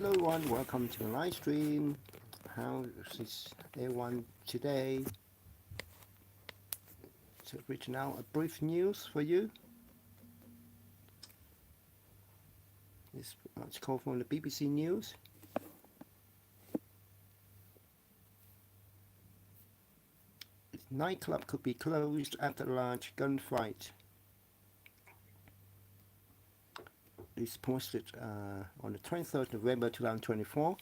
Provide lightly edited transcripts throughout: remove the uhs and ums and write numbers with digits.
Hello everyone, welcome to the live stream. How is everyone today? So reaching out a brief news for you. It's called from the BBC News. Nightclub could be closed after large gunfight. This posted on the 23rd November 2024.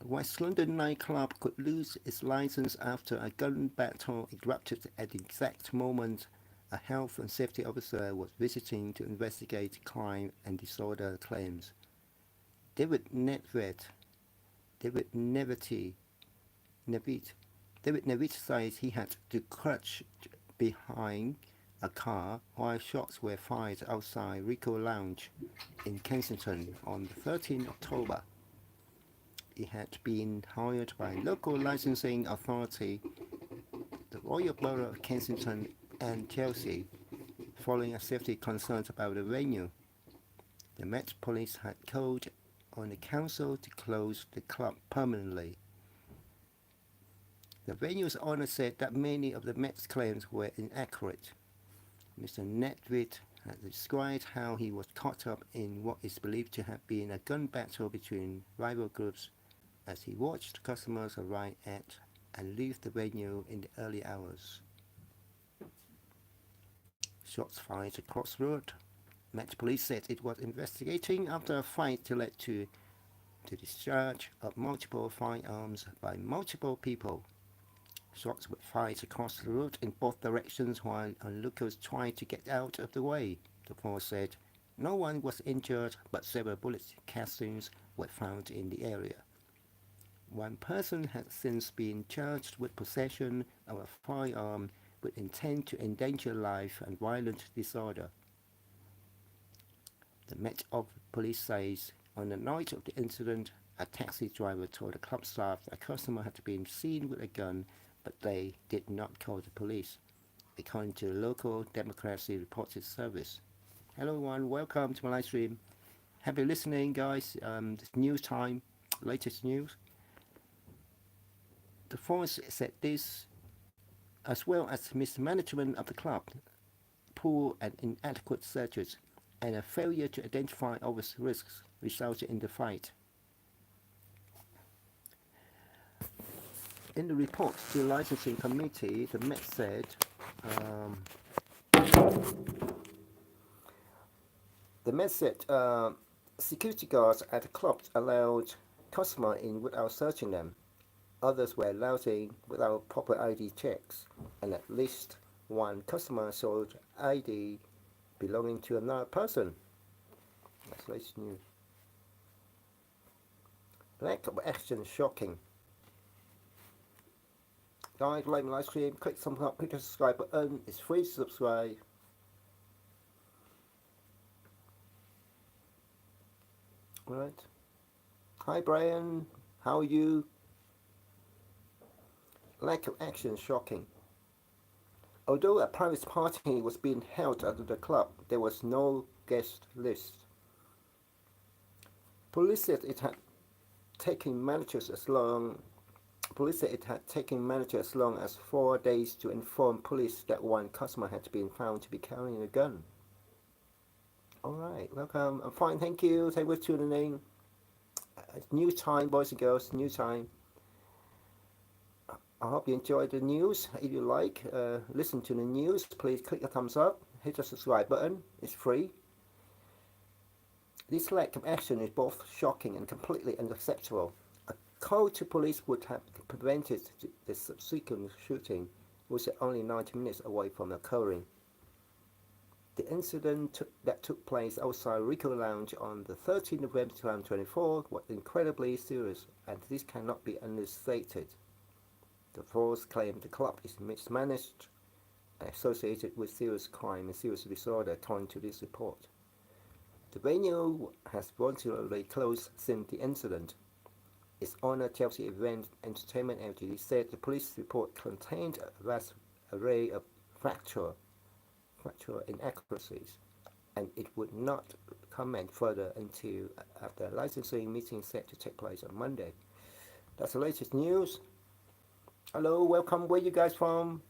West London nightclub could lose its license after a gun battle erupted at the exact moment a health and safety officer was visiting to investigate crime and disorder claims. David Nevitt says he had to crouch behind a car while shots were fired outside Rico Lounge in Kensington on 13 October. He had been hired by local licensing authority, the Royal Borough of Kensington and Chelsea, following a safety concerns about the venue. The Met Police had called on the council to close the club permanently. The venue's owner said that many of the Met's claims were inaccurate. Mr. Nedved has described how he was caught up in what is believed to have been a gun battle between rival groups as he watched customers arrive at and leave the venue in the early hours. Shots fired across the road. Met Police said it was investigating after a fight that led to the discharge of multiple firearms by multiple people. Shots were fired across the road in both directions while onlookers tried to get out of the way, the force said. No one was injured, but several bullet casings were found in the area. One person has since been charged with possession of a firearm with intent to endanger life and violent disorder. The Met Police says on the night of the incident, a taxi driver told the club staff that a customer had been seen with a gun, but they did not call the police, according to the local Democracy Reported Service. Hello everyone, welcome to my live stream. Happy listening, guys. It's news time, latest news. The force said this, as well as mismanagement of the club, poor and inadequate searches, and a failure to identify obvious risks resulted in the fight. In the report to the licensing committee, the Met said security guards at the club allowed customers in without searching them. Others were allowed in without proper ID checks, and at least one customer sold ID belonging to another person. That's latest news. Lack of action shocking. Guys, like my live stream, click the subscribe button. It's free to subscribe. Alright. Hi Brian, how are you? Lack of action shocking. Although a private party was being held at the club, there was no guest list. Police said it had taken managers as long as 4 days to inform police that one customer had been found to be carrying a gun. Alright, welcome. I'm fine, thank you. Thank you for tuning in. It's new time, boys and girls, new time. I hope you enjoyed the news. If you like, listen to the news, please click the thumbs up, hit the subscribe button, it's free. This lack of action is both shocking and completely unacceptable. A call to police would have prevented the subsequent shooting, which was only 90 minutes away from occurring. The incident that took place outside Rico Lounge on the 13th of November 2024 was incredibly serious, and this cannot be understated. The force claimed the club is mismanaged and associated with serious crime and serious disorder, according to this report. The venue has voluntarily closed since the incident. Its owner, Chelsea Event Entertainment Ltd, said the police report contained a vast array of factual inaccuracies. and it would not comment further until after a licensing meeting set to take place on Monday. That's the latest news. Hello, welcome. Where you guys from?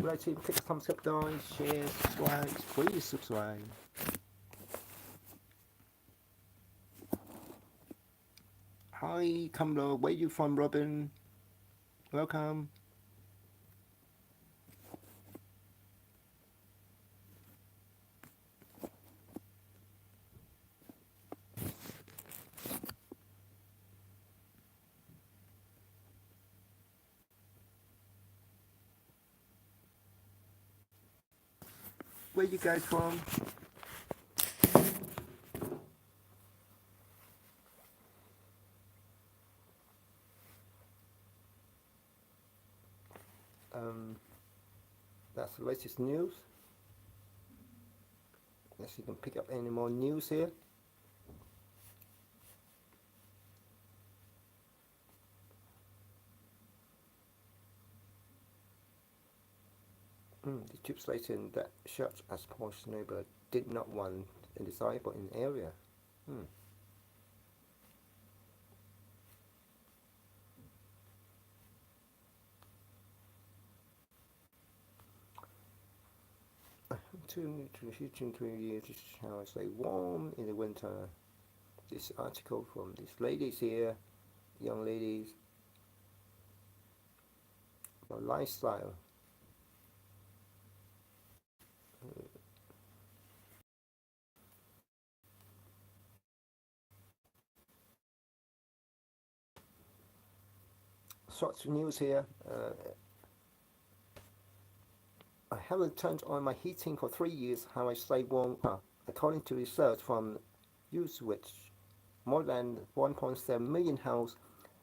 Like to click the thumbs up, guys. Share, subscribe. Please subscribe. Hi, Kamlo. Where you from, Robin? Welcome. Where you guys from? Um, that's the latest news. Unless you can pick up any more news here. The tube station that shut as Porsche neighbor did not want a disciple in the area. To years shall I say warm in the winter. This article from these ladies here, young ladies, about lifestyle. Sorts of news here. I haven't turned on my heating for 3 years. How I stay warm. According to research from Uswitch, more than 1.7 million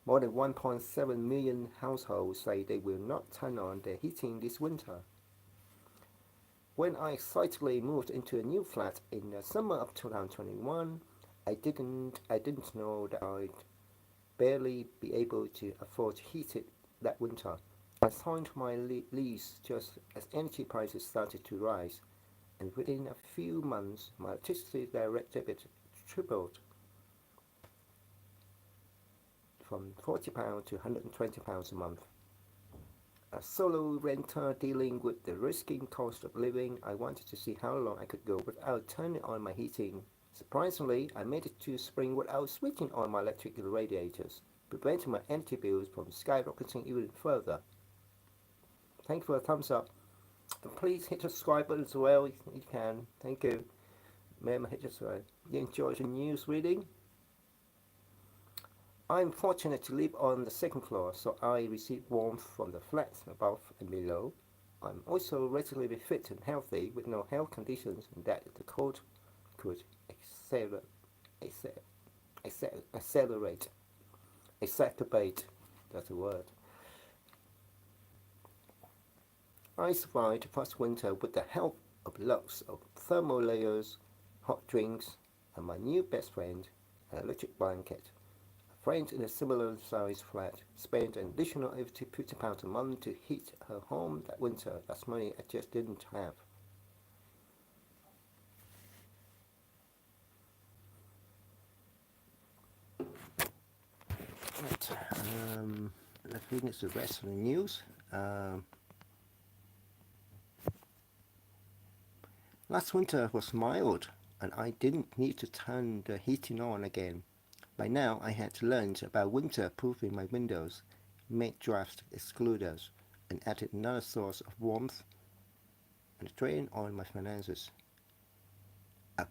more than 1.7 million households say they will not turn on their heating this winter. When I excitedly moved into a new flat in the summer of 2021, I didn't know that I'd barely be able to afford to heat it that winter. I signed my lease just as energy prices started to rise, and within a few months my electricity direct debit tripled from £40 to £120 a month. A solo renter dealing with the rising cost of living, I wanted to see how long I could go without turning on my heating. Surprisingly, I made it to spring without switching on my electrical radiators, preventing my energy bills from skyrocketing even further. Thank you for a thumbs up. And please hit the subscribe button as well if you can. Thank you. Remember, hit subscribe. You enjoyed the news reading? I'm fortunate to live on the second floor, so I receive warmth from the flats above and below. I'm also relatively fit and healthy with no health conditions that the cold could exacerbate, that's a word. I survived the past winter with the help of lots of thermal layers, hot drinks, and my new best friend, an electric blanket. A friend in a similar sized flat spent an additional £50 a month to heat her home that winter. That's money I just didn't have. Right, let's finish the rest of the news. Last winter was mild, and I didn't need to turn the heating on again. By now, I had learned about winter-proofing my windows, made draft excluders, and added another source of warmth and drain on my finances. A,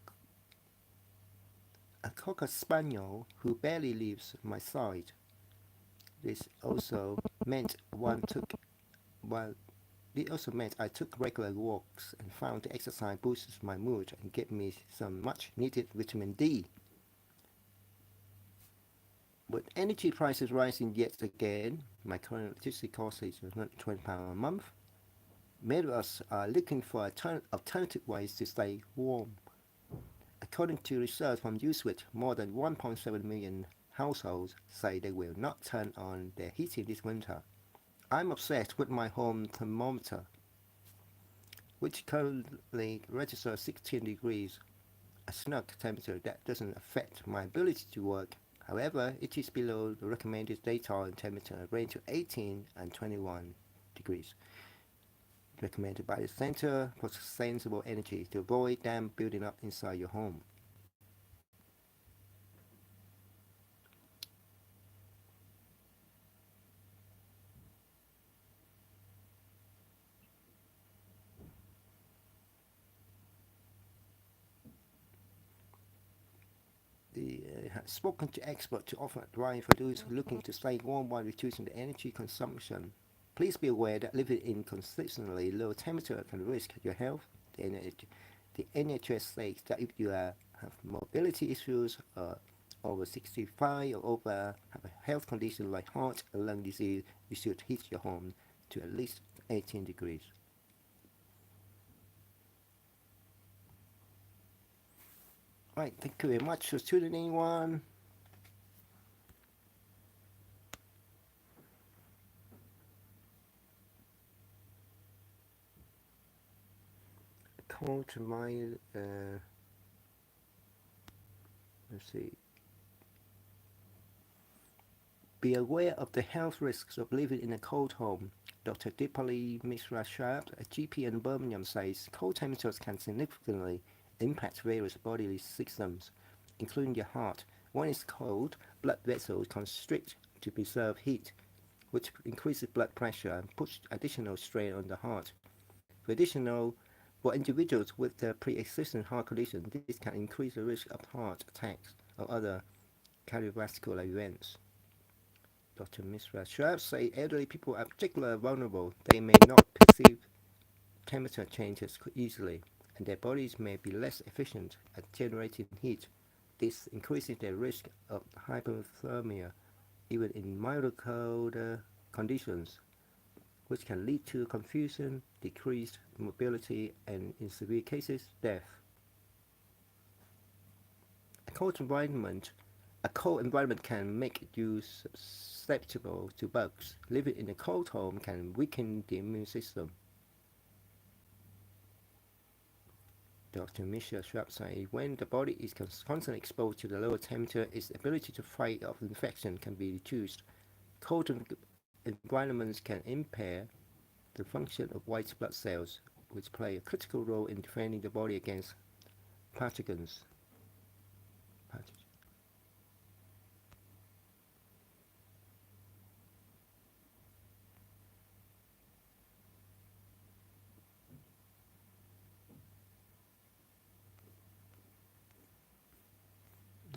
a Cocker Spaniel who barely leaves my side. This also meant I took regular walks and found the exercise boosted my mood and gave me some much needed vitamin D. With energy prices rising yet again, my current electricity cost is £120 a month. Many of us are looking for alternative ways to stay warm. According to research from Uswitch, more than 1.7 million households say they will not turn on their heating this winter. I'm obsessed with my home thermometer, which currently registers 16 degrees, a snug temperature that doesn't affect my ability to work. However, it is below the recommended daytime temperature range of 18 and 21 degrees, recommended by the Center for Sustainable Energy to avoid damp building up inside your home. The has spoken to experts to offer advice for those looking to stay warm while reducing the energy consumption. Please be aware that living in consistently low temperature can risk your health. The NHS states that if you have mobility issues, over 65 or over have a health condition like heart and lung disease, you should heat your home to at least 18 degrees. Right, thank you very much for tuning in, one. Call to my, let's see. Be aware of the health risks of living in a cold home. Dr. Dipali Mishra Sharp, a GP in Birmingham, says cold temperatures can significantly impact various bodily systems, including your heart. When it's cold, blood vessels constrict to preserve heat, which increases blood pressure and puts additional strain on the heart. For individuals with a pre-existing heart condition, this can increase the risk of heart attacks or other cardiovascular events. Dr. Mishra Sharp says elderly people are particularly vulnerable. They may not perceive temperature changes easily, and their bodies may be less efficient at generating heat. This increases their risk of hypothermia, even in milder colder conditions, which can lead to confusion, decreased mobility, and in severe cases, death. A cold environment A cold environment can make you susceptible to bugs. Living in a cold home can weaken the immune system. Dr. Michelle Schwab said when the body is constantly exposed to the lower temperature, its ability to fight off infection can be reduced. Cold environments can impair the function of white blood cells, which play a critical role in defending the body against pathogens.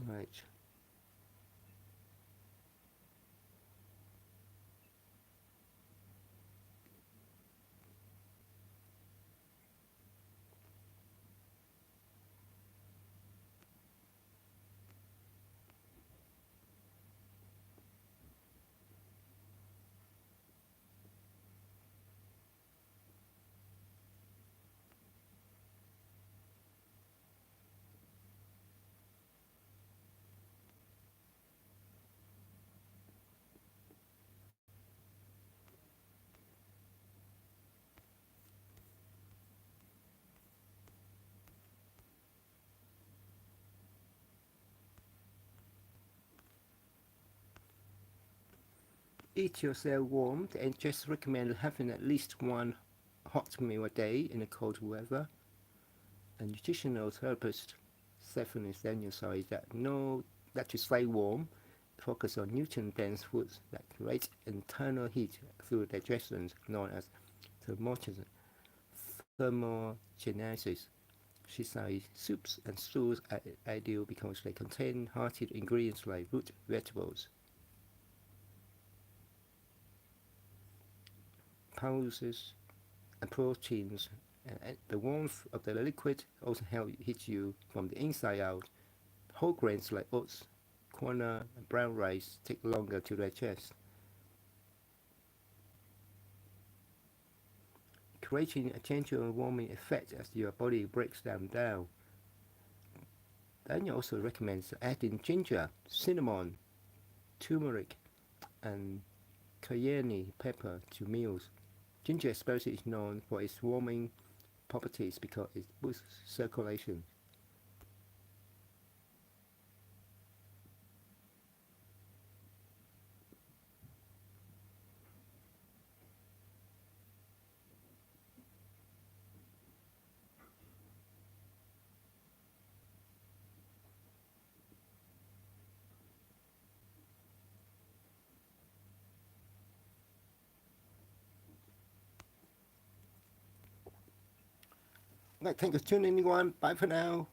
Right. Eat yourself warm and just recommend having at least one hot meal a day in the cold weather. A nutritional therapist, Stephanie Daniel, says that to stay warm, focus on nutrient-dense foods that create internal heat through digestion, known as thermogenesis. She says soups and stews are ideal because they contain hearty ingredients like root vegetables, pulses, and proteins. And the warmth of the liquid also helps heat you from the inside out. Whole grains like oats, quinoa, and brown rice take longer to digest, creating a gentle warming effect as your body breaks them down. Daniel also recommends adding ginger, cinnamon, turmeric, and cayenne pepper to meals. Ginger especially is known for its warming properties because it boosts circulation. Right, thank you for tuning in, everyone. Bye for now.